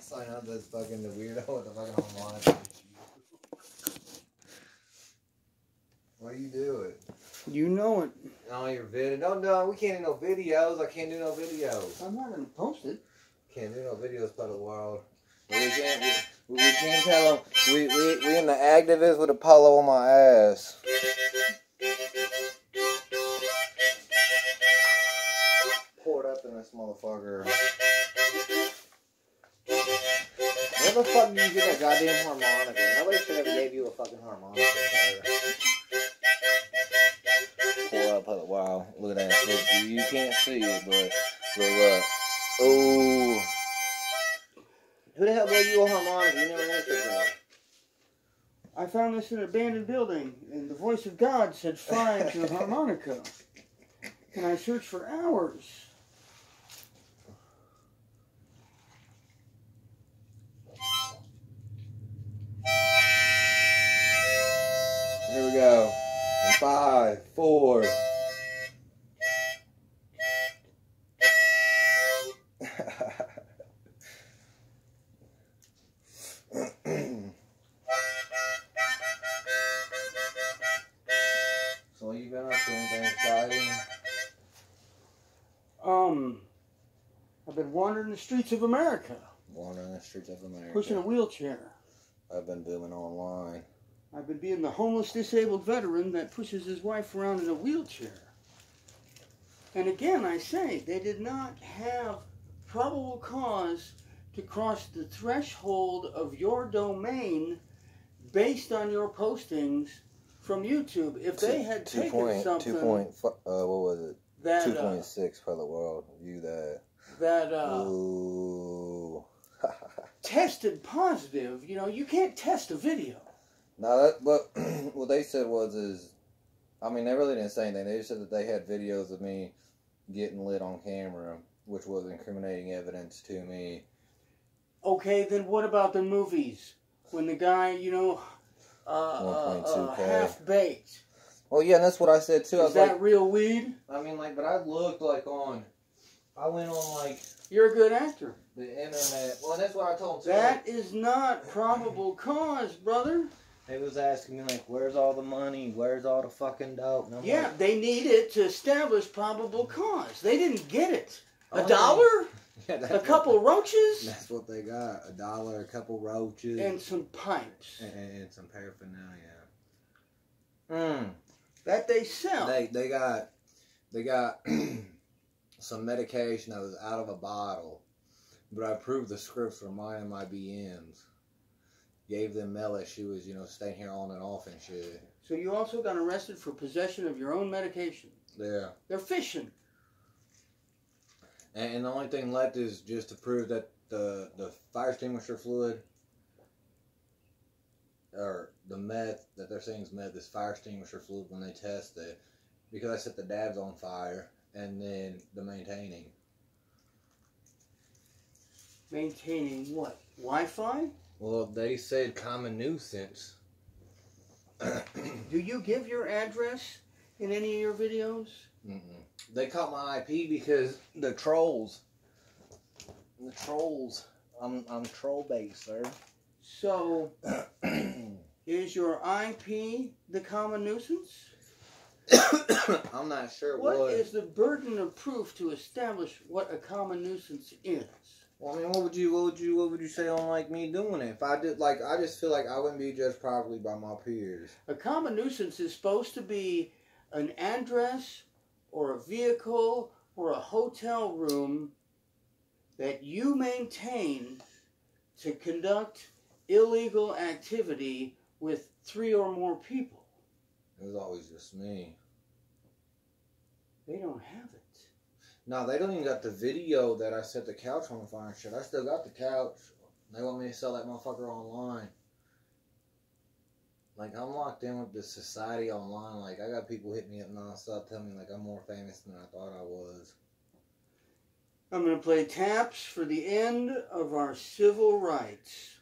Sign out this fucking the weirdo with the fucking harmonica. What are you doing? You know it. Oh, your video. No, we can't do no videos. I can't do no videos. I'm not gonna post it. Can't do no videos for the world. We can't tell them. We in the activist with a polo on my ass. Pour it up in this motherfucker. Where the fuck did you get that goddamn harmonica? Nobody should ever gave you a fucking harmonica, sir. Pour up, wow, look at that. Look, you can't see it, but look. Oh. Who the hell gave you a harmonica? You never answered that. I found this in an abandoned building, and the voice of God said fine to the harmonica. And I searched for hours. Here we go. 5, 4. So you been up to anything exciting? I've been wandering the streets of America. Wandering the streets of America. Pushing a wheelchair. I've been doing online. I've been being the homeless disabled veteran that pushes his wife around in a wheelchair. And again, I say, they did not have probable cause to cross the threshold of your domain based on your postings from YouTube. If they had taken something... what was it? That, 2.6 for the world. View that. That, Ooh. tested positive. You know, you can't test a video. No, but what they said was, I mean, they really didn't say anything. They just said that they had videos of me getting lit on camera, which was incriminating evidence to me. Okay, then what about the movies? When the guy, you know, 1.2K. half-baked. Well, yeah, and that's what I said, too. Is that real weed? I mean, like, but I looked, like, I went on, like... You're a good actor. The internet. Well, that's what I told him, too. That is not probable cause, brother. They was asking me, like, where's all the money? Where's all the fucking dope? Yeah, like, they need it to establish probable cause. They didn't get it. $1? Yeah, a couple roaches? That's what they got. $1, a couple roaches. And some pipes. And some paraphernalia. That they sell. They got some medication that was out of a bottle. But I proved the scripts for mine and my BMs. Gave them Mel as she was, you know, staying here on and off and shit. So you also got arrested for possession of your own medication. Yeah. They're fishing. And the only thing left is just to prove that the fire extinguisher fluid, or the meth that they're saying is meth, is fire extinguisher fluid when they test it. Because I set the dabs on fire, and then the maintaining. Maintaining what? Wi-Fi? Well, they said common nuisance. Do you give your address in any of your videos? Mm-mm. They caught my IP because the trolls. The trolls. I'm troll-based, sir. So, is your IP the common nuisance? I'm not sure what is the burden of proof to establish what a common nuisance is? Well, I mean, what would you say on, like, me doing it? If I did, like, I just feel like I wouldn't be judged properly by my peers. A common nuisance is supposed to be an address or a vehicle or a hotel room that you maintain to conduct illegal activity with 3 or more people. It was always just me. They don't have it. No, they don't even got the video that I set the couch on fire and shit. I still got the couch. They want me to sell that motherfucker online. Like, I'm locked in with this society online. Like, I got people hitting me up nonstop telling me, like, I'm more famous than I thought I was. I'm going to play taps for the end of our civil rights.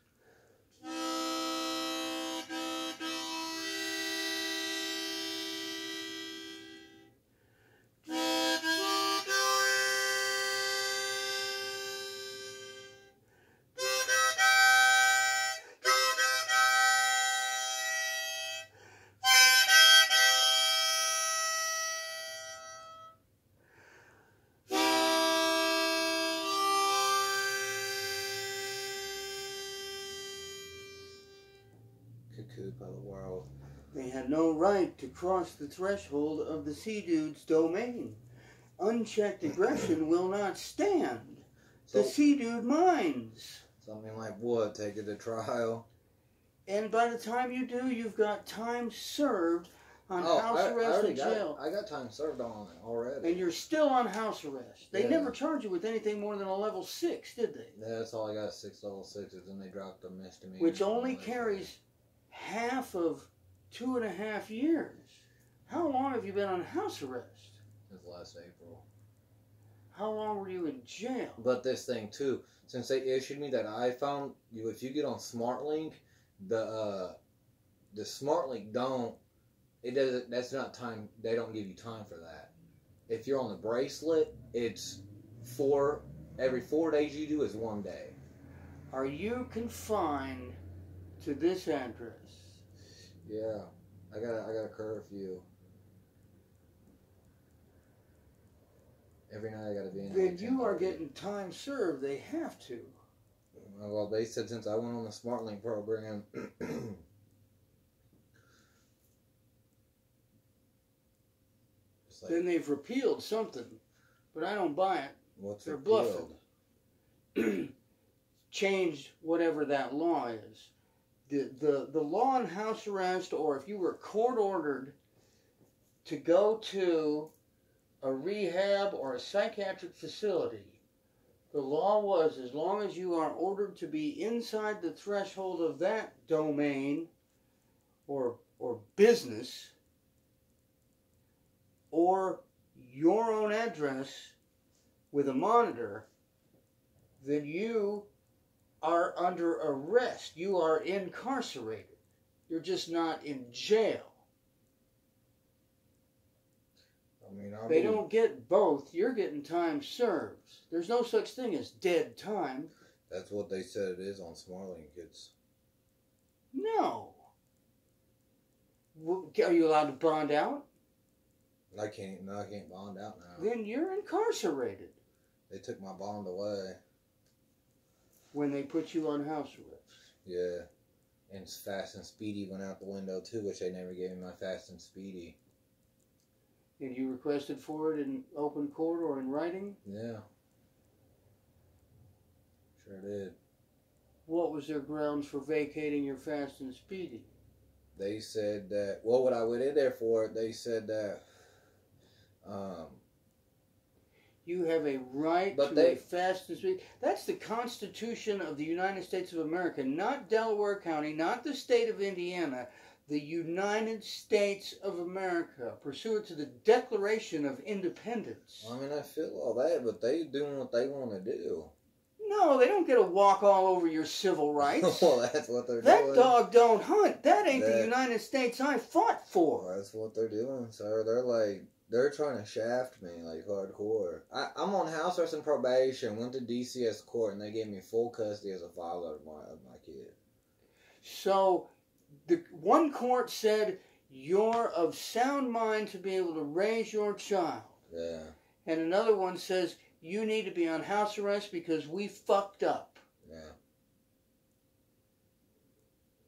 Cuckoo of the world. They had no right to cross the threshold of the CDude's domain. Unchecked aggression will not stand. The CDude minds. Something like what? Take it to trial? And by the time you do, you've got time served on house arrest and jail. I got time served on it already. And you're still on house arrest. They never charged you with anything more than a level 6, did they? Yeah, that's all I got, 6 level 6s, and they dropped the misdemeanor. Which only carries half of 2.5 years. How long have you been on house arrest? Since last April. How long were you in jail? But this thing too, since they issued me that iPhone, if you get on SmartLink, the SmartLink that's not time. They don't give you time for that. If you're on the bracelet, it's every 4 days you do is 1 day. Are you confined to this address? Yeah, I got a curfew. Every night I gotta be in. Then you are getting time served. They have to. Well, they said since I went on the SmartLink program. Then they've repealed something, but I don't buy it. What's They're repealed? bluffing. Changed whatever that law is. The law on house arrest, or if you were court ordered to go to a rehab or a psychiatric facility, the law was as long as you are ordered to be inside the threshold of that domain or business or your own address with a monitor, then you are under arrest. You are incarcerated. You're just not in jail. They don't get both. You're getting time served. There's no such thing as dead time. That's what they said it is on SmartLink. It's no. Are you allowed to bond out? I can't bond out now. Then you're incarcerated. They took my bond away. When they put you on house arrest. Yeah. And Fast and Speedy went out the window too, which they never gave me my Fast and Speedy. And you requested for it in open court or in writing? Yeah. Sure did. What was their grounds for vacating your Fast and Speedy? They said that, well, what I went in there for, they said that, you have a right to a Fast and Speedy. That's the Constitution of the United States of America, not Delaware County, not the state of Indiana, the United States of America, pursuant to the Declaration of Independence. I mean, I feel all that, but they doing what they want to do. No, they don't get to walk all over your civil rights. Well, that's what they're doing. doing. That dog don't hunt. That ain't the United States I fought for. Well, that's what they're doing, sir. They're trying to shaft me, like, hardcore. I'm on house arrest and probation, went to DCS court, and they gave me full custody as a father of my kid. So, the one court said, you're of sound mind to be able to raise your child. Yeah. And another one says, you need to be on house arrest because we fucked up. Yeah.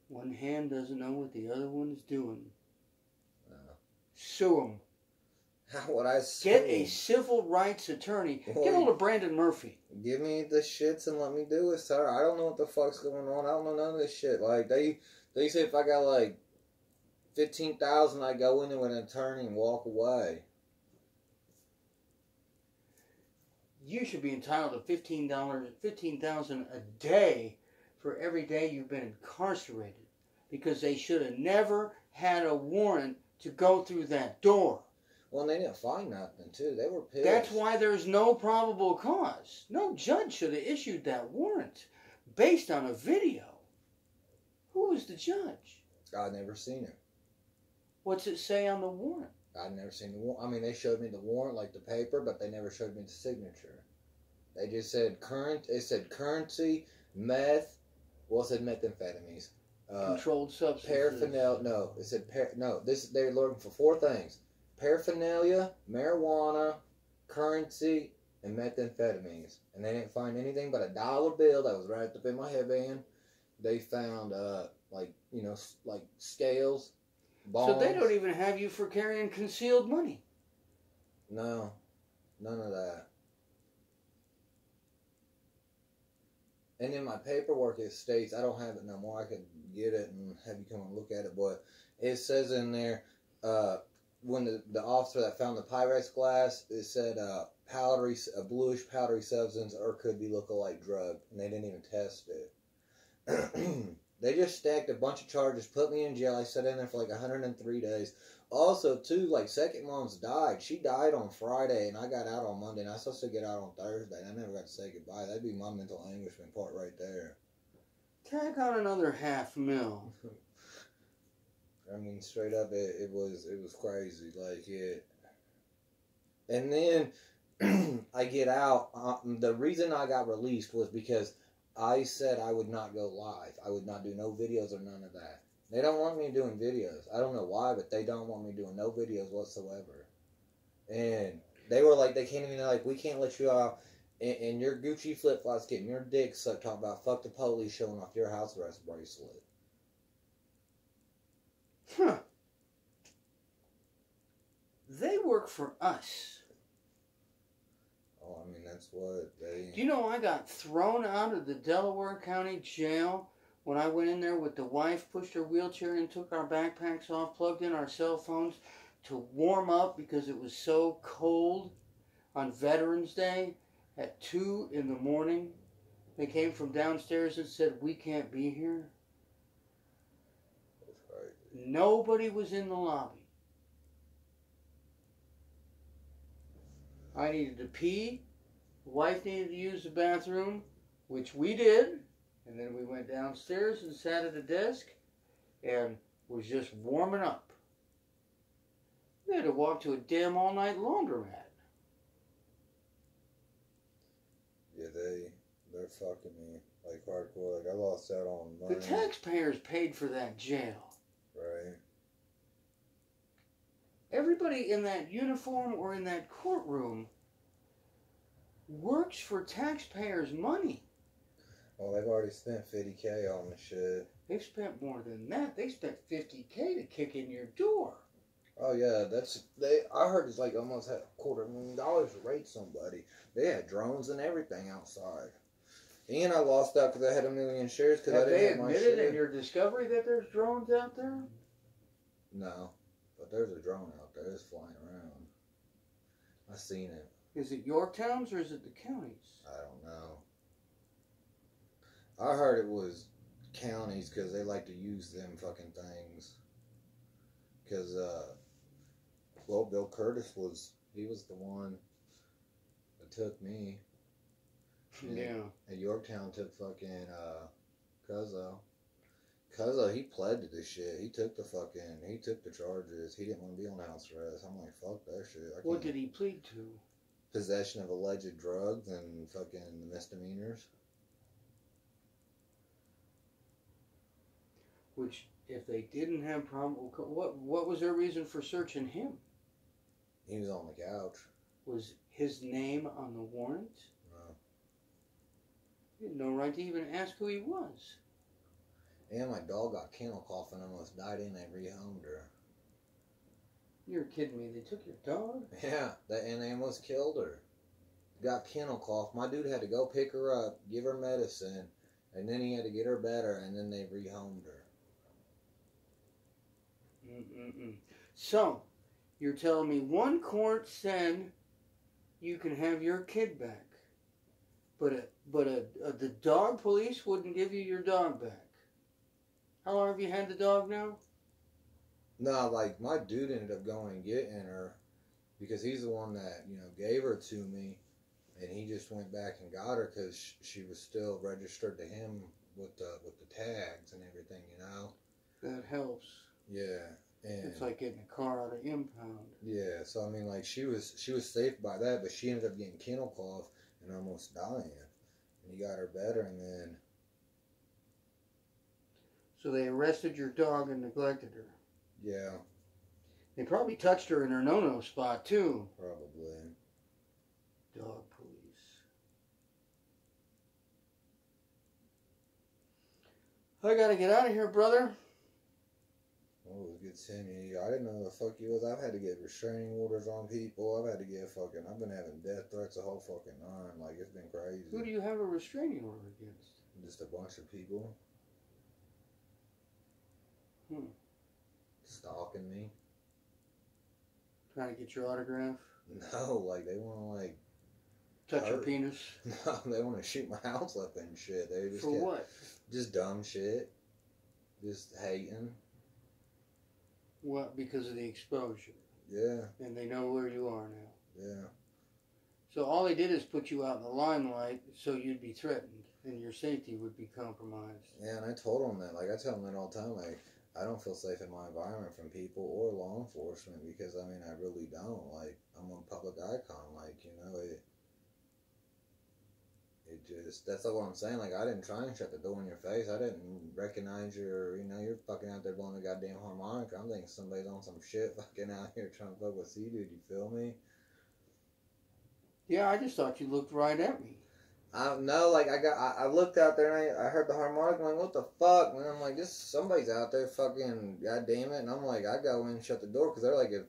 One hand doesn't know what the other one's doing. Sue them. How would I sue? Get a civil rights attorney. Well, get hold of Brandon Murphy. Give me the shits and let me do it, sir. I don't know what the fuck's going on. I don't know none of this shit. Like, they say if I got, like, $15,000, I go in there with an attorney and walk away. You should be entitled to $15,000 a day for every day you've been incarcerated, because they should have never had a warrant to go through that door. Well, they didn't find nothing, too. They were pissed. That's why there's no probable cause. No judge should have issued that warrant based on a video. Who was the judge? I'd never seen it. What's it say on the warrant? I'd never seen the warrant. I mean, they showed me the warrant, like the paper, but they never showed me the signature. They just said currency, meth. Well, it said methamphetamines. Controlled substances. Paraphernalia. No, it said they're looking for 4 things: paraphernalia, marijuana, currency, and methamphetamines. And they didn't find anything but a dollar bill that was wrapped up in my headband, they found like like scales, bombs. So they don't even have you for carrying concealed money. No, none of that. And in my paperwork, it states, I don't have it no more. I could get it and have you come and look at it, but it says in there, when the officer that found the Pyrex glass, it said a bluish powdery substance, or could be look-alike drug, and they didn't even test it. They just stacked a bunch of charges, put me in jail. I sat in there for like 103 days. Also, too, like, second mom's died. She died on Friday, and I got out on Monday, and I was supposed to get out on Thursday, and I never got to say goodbye. That'd be my mental anguishment part right there. Tack on another $500,000. I mean, straight up, it was crazy. Like, it. And then I get out. The reason I got released was because I said I would not go live. I would not do no videos or none of that. They don't want me doing videos. I don't know why, but they don't want me doing no videos whatsoever. And they were like, they can't even, like, we can't let you out in your Gucci flip-flops getting your dick sucked, talking about fuck the police, showing off your house arrest bracelet. Huh. They work for us. Oh, I mean, that's what they... Do you know I got thrown out of the Delaware County Jail when I went in there with the wife, pushed her wheelchair in, took our backpacks off, plugged in our cell phones to warm up because it was so cold on Veterans Day at 2 in the morning. They came from downstairs and said, we can't be here. That's right. Nobody was in the lobby. I needed to pee. The wife needed to use the bathroom, which we did. And then we went downstairs and sat at a desk and was just warming up. We had to walk to a damn all-night laundromat. Yeah, they're fucking me like hardcore. Like, I lost out on money. The taxpayers paid for that jail. Right. Everybody in that uniform or in that courtroom works for taxpayers' money. Well, they've already spent $50K on the shit. They've spent more than that. They spent $50K to kick in your door. Oh yeah, I heard it's like almost had $250,000 to raid somebody. They had drones and everything outside. And I lost out because I had 1 million shares because I didn't have my shit. Have they admitted in your discovery that there's drones out there? No, but there's a drone out there. It's flying around. I seen it. Is it Yorktown's or is it the counties? I don't know. I heard it was counties because they like to use them fucking things. Because, well, Bill Curtis he was the one that took me. Yeah. And Yorktown took fucking, Cuzzo. Cuzzo, he pled to this shit. He took the charges. He didn't want to be on house arrest. I'm like, fuck that shit. What did he plead to? Possession of alleged drugs and fucking misdemeanors. Which, if they didn't have probable cause, what was their reason for searching him? He was on the couch. Was his name on the warrant? No. You had no right to even ask who he was. And my dog got kennel cough and almost died and they rehomed her. You're kidding me. They took your dog? Yeah, and they almost killed her. Got kennel cough. My dude had to go pick her up, give her medicine, and then he had to get her better, and then they rehomed her. So, you're telling me one court said you can have your kid back, but the dog police wouldn't give you your dog back. How long have you had the dog now? No, like, my dude ended up going and getting her because he's the one that, gave her to me, and he just went back and got her because she was still registered to him with the tags and everything, That helps. Yeah. And it's like getting a car out of impound. Yeah, so I mean, like, she was safe by that, but she ended up getting kennel cough and almost dying. And he got her better, and then... So they arrested your dog and neglected her. Yeah. They probably touched her in her no-no spot, too. Probably. Dog police. I gotta get out of here, brother. Oh, it was good seeing you. I didn't know who the fuck you was. I've had to get restraining orders on people. I've had to get fucking... I've been having death threats the whole fucking nine. Like, it's been crazy. Who do you have a restraining order against? Just a bunch of people. Stalking me. Trying to get your autograph? No, like, they want to, like... Touch your penis? No, they want to shoot my house up and shit. They just For what? Just dumb shit. Just hating. What? Because of the exposure? Yeah. And they know where you are now? Yeah. So all they did is put you out in the limelight so you'd be threatened and your safety would be compromised. Yeah, and I told them that. Like, I tell them that all the time. Like, I don't feel safe in my environment from people or law enforcement because, I mean, I really don't. Like, I'm a public icon. Like, you know, it just, that's what I'm saying. Like, I didn't try and shut the door in your face. I didn't recognize you're fucking out there blowing the goddamn harmonica. I'm thinking somebody's on some shit fucking out here trying to fuck with CDude. You feel me? Yeah, I just thought you looked right at me. No, like, I looked out there and I heard the harmonica. I'm like, what the fuck? And I'm like, somebody's out there fucking, goddamn it. And I'm like, I go in and shut the door because they're like, if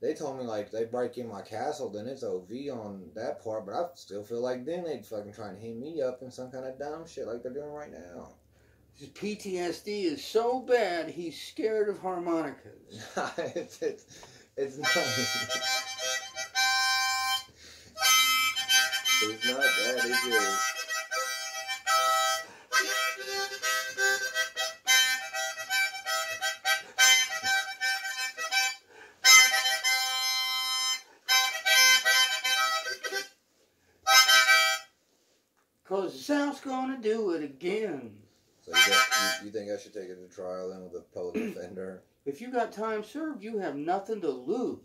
they told me, like, they break in my castle, then it's OV on that part, but I still feel like then they'd fucking try and hang me up in some kind of dumb shit like they're doing right now. His PTSD is so bad, he's scared of harmonicas. It's not. It's not that, it's just... Cause the South's gonna do it again. So you think I should take it to trial then with a public defender? If you got time served, you have nothing to lose.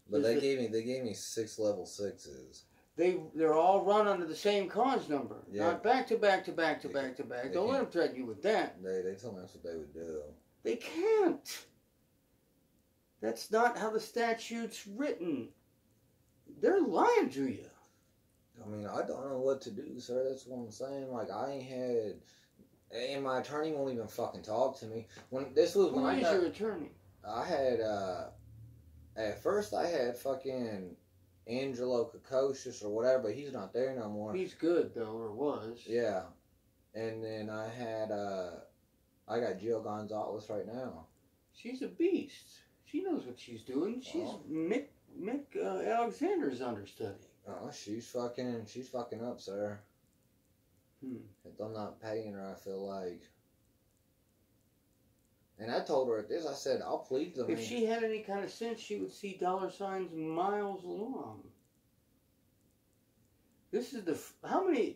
But they gave me 6 level 6s. They're all run under the same cause number. Yeah. Not back to back to back to back to back. Don't let them threaten you with that. They told me that's what they would do. They can't. That's not how the statute's written. They're lying to you. I mean, I don't know what to do, sir. That's what I'm saying. Like, I ain't had... And my attorney won't even fucking talk to me. Who is your attorney? I had, at first I had fucking Angelo Kokoschis or whatever, but he's not there no more. He's good, though, or was. Yeah. And then I had, I got Jill Gonzalez right now. She's a beast. She knows what she's doing. She's Mick Alexander's understudy. Oh, she's fucking up, sir. If I'm not paying her, I feel like. And I told her at this, I said, I'll plead to me. If she had any kind of sense, she would see dollar signs miles long. This is how many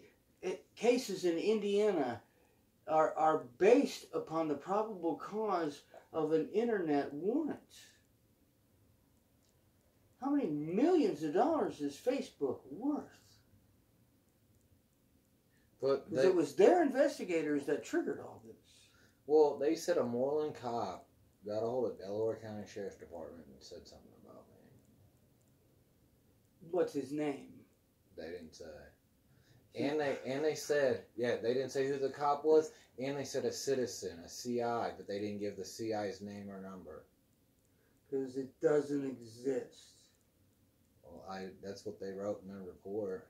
cases in Indiana are based upon the probable cause of an internet warrant? How many millions of dollars is Facebook worth? But it was their investigators that triggered all this. Well, they said a Moreland cop got a hold of Delaware County Sheriff's Department and said something about me. What's his name? They didn't say. And they said, yeah, they didn't say who the cop was, and they said a citizen, a CI, but they didn't give the CI's name or number. Because it doesn't exist. Well, that's what they wrote in their report.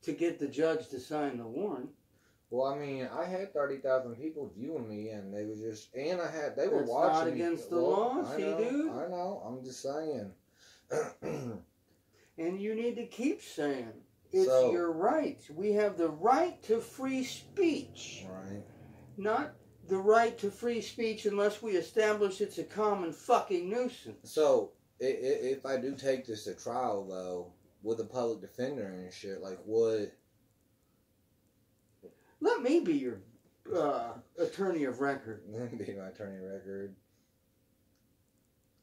To get the judge to sign the warrant. Well, I mean, I had 30,000 people viewing me, and they were just, and they were That's watching not against the law, CDude. I know, I'm just saying. And you need to keep saying, it's your right. We have the right to free speech. Right. Not the right to free speech unless we establish it's a common fucking nuisance. So, if I do take this to trial, though, with a public defender and shit, like, what... Let me be your attorney of record. Let me be my attorney of record.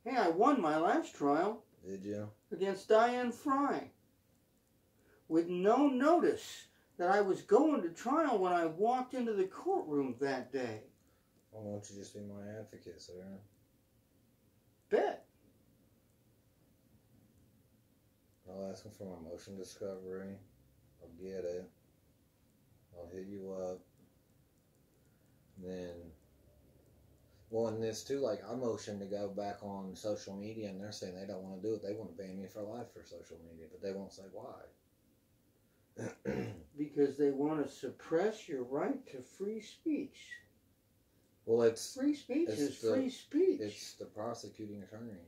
Hey, I won my last trial. Did you? Against Diane Fry. With no notice that I was going to trial when I walked into the courtroom that day. Well, why don't you just be my advocate, sir? Bet. I'll ask him for my motion discovery. I'll get it. I'll hit Well, and this too, like I motioned to go back on social media, and they're saying they don't want to do it. They want to ban me for life for social media, but they won't say why. Because they want to suppress your right to free speech. Well, it's free speech is free speech. It's the prosecuting attorney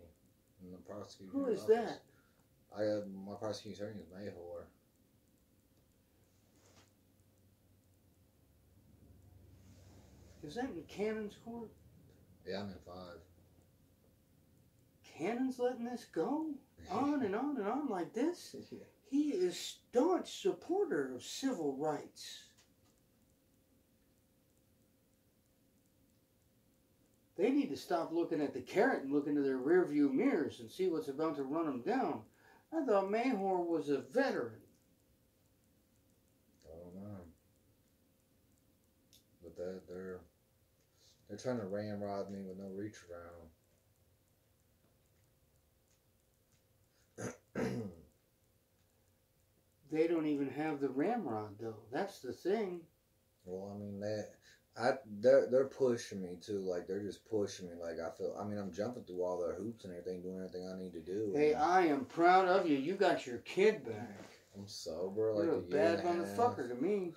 and the prosecuting. Who is office. that? My prosecuting attorney is Mayhor. Is that in Cannon's court? Yeah, I'm in 5. Cannon's letting this go on and on and on like this? Yeah. He is staunch supporter of civil rights. They need to stop looking at the carrot and look into their rearview mirrors and see what's about to run them down. I thought Mayhor was a veteran. I don't know. But they're trying to ramrod me with no reach around. They don't even have the ramrod though. That's the thing. Well, I mean they're pushing me too. Like they're just pushing me. Like I mean I'm jumping through all their hoops and everything, doing everything I need to do. Hey, I am proud of you. You got your kid back. I'm sober. You're like a bad motherfucker to me.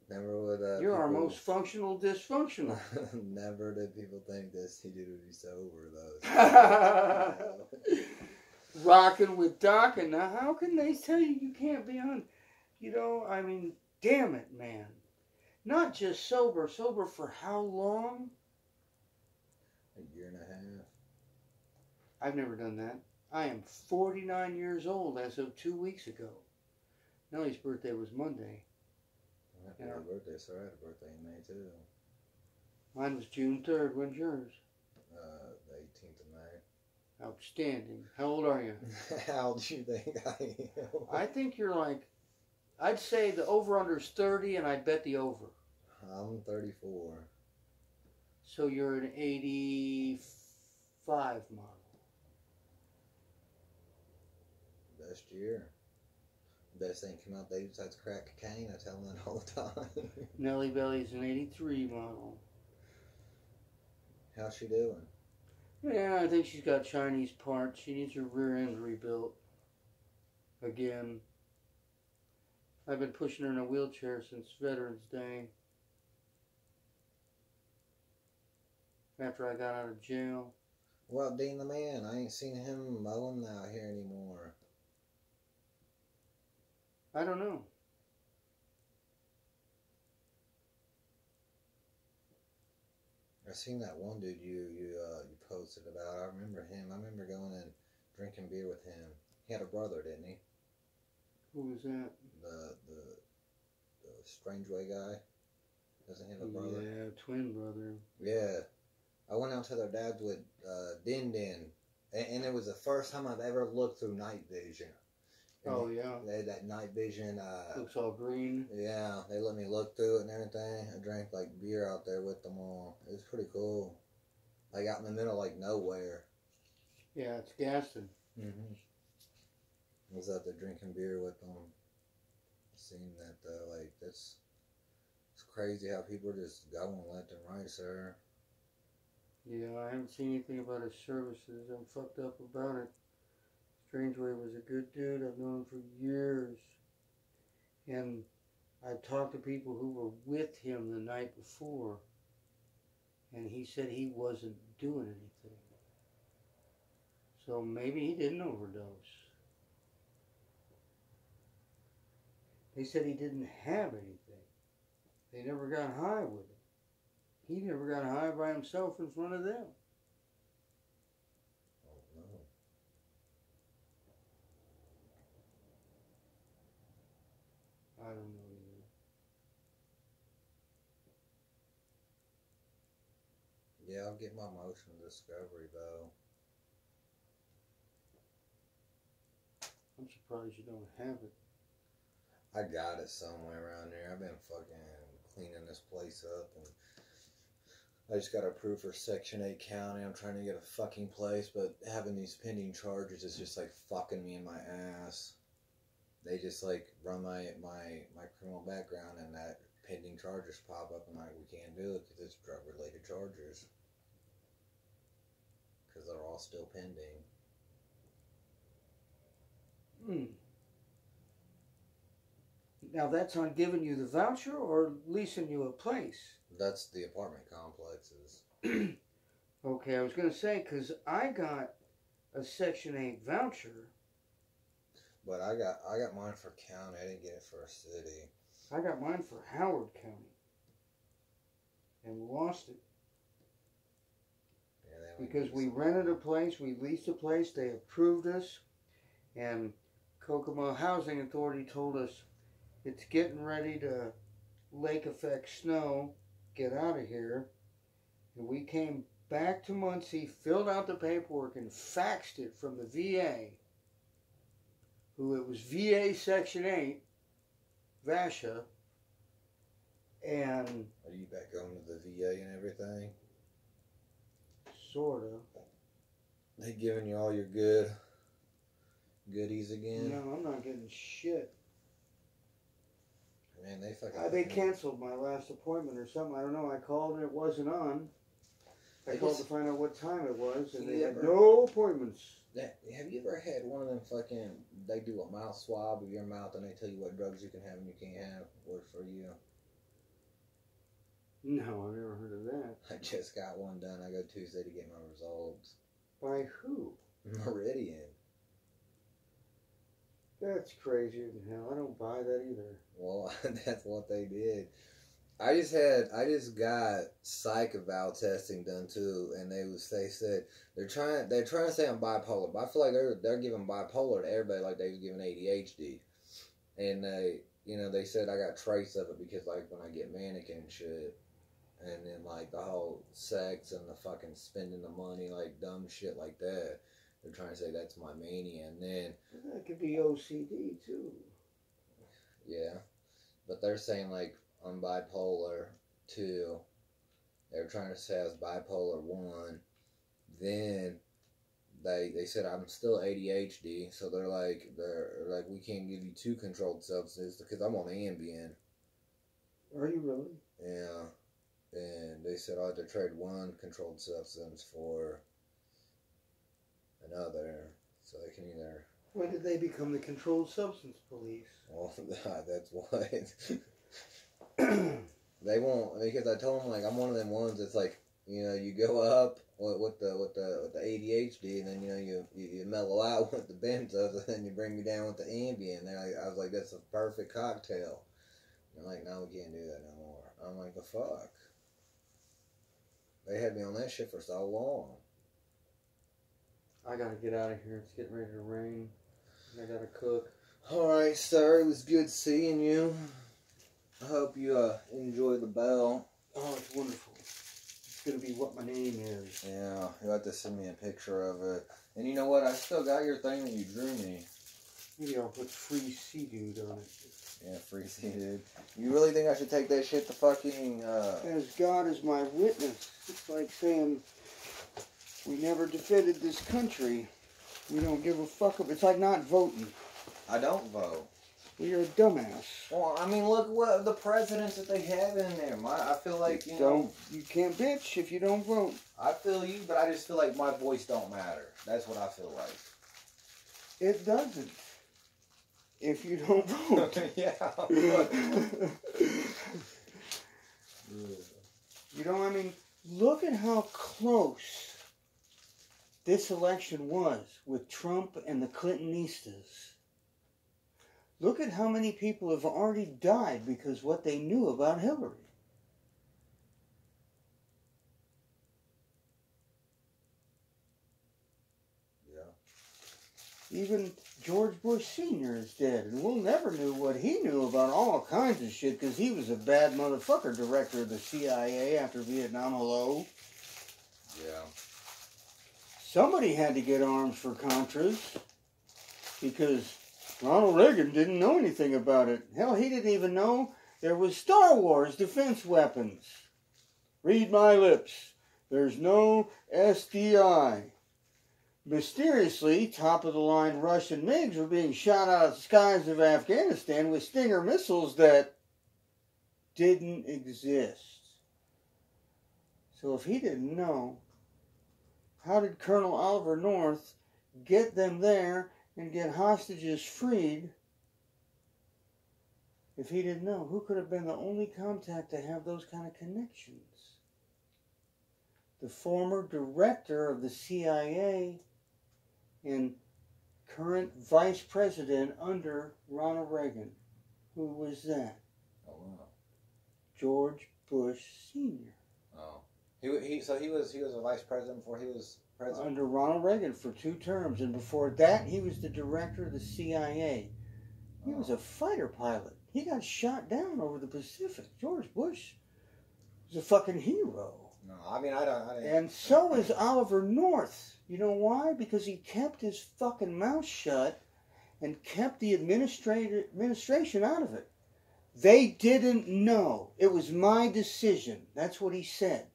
Never would. You're our most functional dysfunctional. Never did people think this CDude would be sober though. Rocking with Doc, and now how can they tell you can't be on? You know, I mean, damn it, man. Not just sober for how long? A year and a half. I've never done that. I am 49 years old as of 2 weeks ago. Nellie's birthday was Monday. Happy birthday, sir. I had a birthday in May too. Mine was June 3rd. When's yours? The 18th of May. Outstanding. How old are you? How old do you think I am? I think you're like, I'd say the over-under is 30, and I'd bet the over. I'm 34. So you're an 85 model. Best year. Best thing come out they besides crack cocaine. I tell them that all the time. Nellie Belly's an 83 model. How's she doing? Yeah, I think she's got Chinese parts. She needs her rear end rebuilt. Again. I've been pushing her in a wheelchair since Veterans Day. After I got out of jail. Well, Dean the man, I ain't seen him mowing out here anymore. I don't know. I seen that one dude you posted about. I remember him. I remember going and drinking beer with him. He had a brother, didn't he? Who was that? The Strangeway guy. Doesn't he have a brother? Yeah, twin brother. Yeah. I went out to their dads with Din Din. And it was the first time I've ever looked through night vision. And Oh, yeah. They had that night vision. Looks all green. Yeah, they let me look through it and everything. I drank like beer out there with them all. It was pretty cool. Like out in the middle of like nowhere. Yeah, it's Gaston. Mm-hmm. I was out there drinking beer with them. Seeing that like it's crazy how people are just going left and right, sir. Yeah, I haven't seen anything about his services. I'm fucked up about it. Strangeway was a good dude. I've known him for years. And I've talked to people who were with him the night before. And he said he wasn't doing anything. So maybe he didn't overdose. They said he didn't have anything. They never got high with him. He never got high by himself in front of them. Oh no. I don't know either. Yeah, I'll get my motion of discovery though. I'm surprised you don't have it. I got it somewhere around there. I've been fucking cleaning this place up and I just got approved for Section 8 county. I'm trying to get a fucking place, but having these pending charges is just like fucking me in my ass. They just like run my criminal background and that pending charges pop up and like, we can't do it because it's drug-related charges. Because they're all still pending. Now that's on giving you the voucher or leasing you a place? That's the apartment complexes. Okay, I was going to say, because I got a Section 8 voucher. But I got mine for county. I didn't get it for a city. I got mine for Howard County. And lost it. Yeah, because we rented a place, we leased a place, they approved us. And Kokomo Housing Authority told us, it's getting ready to lake effect snow, get out of here. And we came back to Muncie, filled out the paperwork, and faxed it from the VA, who it was VA Section 8, VASHA, and... Are you back going to the VA and everything? Sort of. They giving you all your goodies again? No, I'm not getting shit. Man, they fucking... They canceled my last appointment or something. I don't know. I called and it wasn't on. I called to find out what time it was, and they had no appointments. Have you ever had one of them fucking... They do a mouth swab of your mouth and they tell you what drugs you can have and you can't have? Works for you? No, I've never heard of that. I just got one done. I go Tuesday to get my results. By who? Meridian. That's crazier than hell. I don't buy that either. Well, that's what they did. I just got psych eval testing done too, and they said they're trying to say I'm bipolar, but I feel like they're giving bipolar to everybody like they was giving ADHD, and they said I got trace of it because like when I get manic and shit, and then like the whole sex and the fucking spending the money like dumb shit like that. They're trying to say that's my mania, and then... That could be OCD, too. Yeah. But they're saying, like, I'm bipolar 2. They were trying to say I was bipolar 1. Then they said I'm still ADHD, so they're like, we can't give you 2 controlled substances because I'm on Ambien. Are you really? Yeah. And they said I had to trade 1 controlled substance for... another, so they can either... When did they become the controlled substance police? Well, that's what... They won't, because I told them, like, I'm one of them ones that's like, you go up with the ADHD, and then, you mellow out with the benzos, and then you bring me down with the Ambien. I was like, that's a perfect cocktail. And they're like, no, we can't do that no more. I'm like, the fuck? They had me on that shit for so long. I gotta get out of here. It's getting ready to rain. I gotta cook. Alright, sir. It was good seeing you. I hope you enjoy the bell. Oh, it's wonderful. It's gonna be what my name is. Yeah, you'll have to send me a picture of it. And you know what? I still got your thing that you drew me. Maybe I'll put free CDude on it. Yeah, free CDude. You really think I should take that shit to fucking... As God is my witness. It's like saying... We never defended this country. We don't give a fuck. It's like not voting. I don't vote. Well, you're a dumbass. Well, I mean, look what the presidents that they have in there. I feel like, You can't bitch if you don't vote. I feel you, but I just feel like my voice don't matter. That's what I feel like. It doesn't. If you don't vote. Yeah. I mean, look at how close this election was with Trump and the Clintonistas. Look at how many people have already died because what they knew about Hillary. Yeah. Even George Bush Sr. is dead, and we'll never know what he knew about all kinds of shit because he was a bad motherfucker director of the CIA after Vietnam. Hello? Yeah. Somebody had to get arms for Contras because Ronald Reagan didn't know anything about it. Hell, he didn't even know there was Star Wars defense weapons. Read my lips. There's no SDI. Mysteriously, top-of-the-line Russian MiGs were being shot out of the skies of Afghanistan with Stinger missiles that didn't exist. So if he didn't know, how did Colonel Oliver North get them there and get hostages freed? If he didn't know, who could have been the only contact to have those kind of connections? The former director of the CIA and current vice president under Ronald Reagan. Who was that? Oh, wow. George Bush Sr. Oh. So he was a vice president before he was president? Under Ronald Reagan for 2 terms. And before that, he was the director of the CIA. He was a fighter pilot. He got shot down over the Pacific. George Bush was a fucking hero. No, I mean, I didn't. And so is Oliver North. You know why? Because he kept his fucking mouth shut and kept the administration out of it. They didn't know. It was my decision. That's what he said.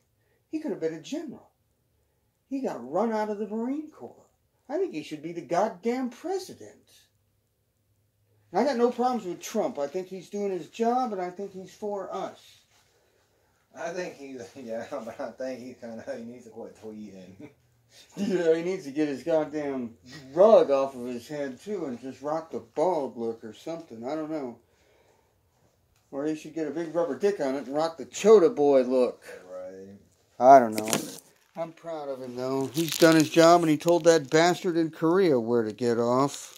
He could have been a general. He got run out of the Marine Corps. I think he should be the goddamn president. And I got no problems with Trump. I think he's doing his job, and I think he's for us. I think he's, but I think he needs to quit tweeting. Yeah, he needs to get his goddamn rug off of his head, too, and just rock the bald look or something. I don't know. Or he should get a big rubber dick on it and rock the Chota Boy look. Right. I don't know. I'm proud of him, though. He's done his job, and he told that bastard in Korea where to get off.